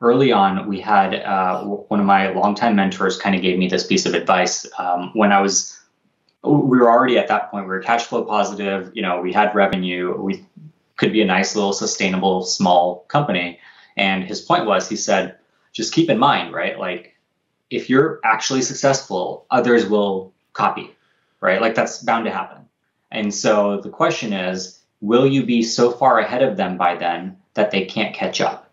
early on, we had one of my longtime mentors kind of gave me this piece of advice when we were already at that point. We were cash flow positive. We had revenue. We could be a nice little sustainable small company. And his point was, he said, just keep in mind, right? Like, if you're actually successful, others will copy, right? Like, that's bound to happen. And so the question is, will you be so far ahead of them by then that they can't catch up?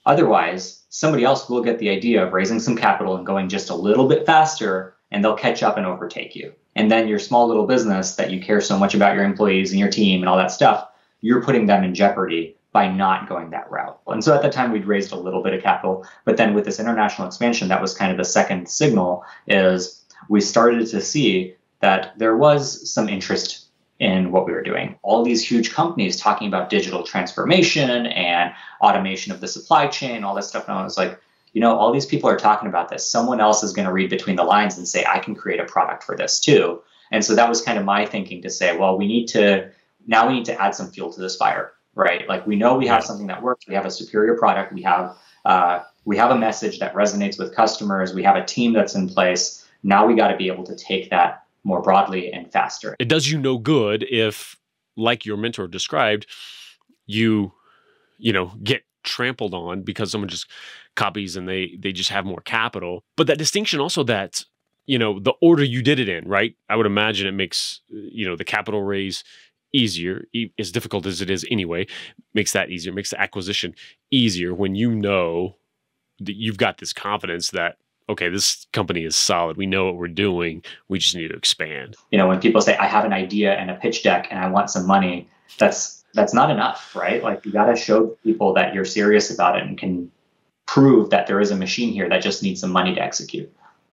Otherwise, somebody else will get the idea of raising some capital and going just a little bit faster, and they'll catch up and overtake you. And then your small little business that you care so much about your employees and your team and all that stuff, you're putting them in jeopardy by not going that route. And so at the time, we'd raised a little bit of capital. But then with this international expansion, that was kind of the second signal, is we started to see that there was some interest in what we were doing. All these huge companies talking about digital transformation and automation of the supply chain, all that stuff. And I was like, all these people are talking about this. Someone else is going to read between the lines and say, I can create a product for this too. And so that was kind of my thinking to say, well, we need to add some fuel to this fire, right? Like, we know we have something that works. We have a superior product. We have a message that resonates with customers. We have a team that's in place. Now we got to be able to take that more broadly and faster. It does you no good if, like your mentor described, you get trampled on because someone just copies and they just have more capital. But that distinction also, that the order you did it in, right? I would imagine it makes the capital raise easier, as difficult as it is anyway, makes that easier, makes the acquisition easier when that you've got this confidence that, okay, this company is solid. We know what we're doing. We just need to expand. When people say, I have an idea and a pitch deck and I want some money, that's not enough, right? Like, you got to show people that you're serious about it and can prove that there is a machine here that just needs some money to execute.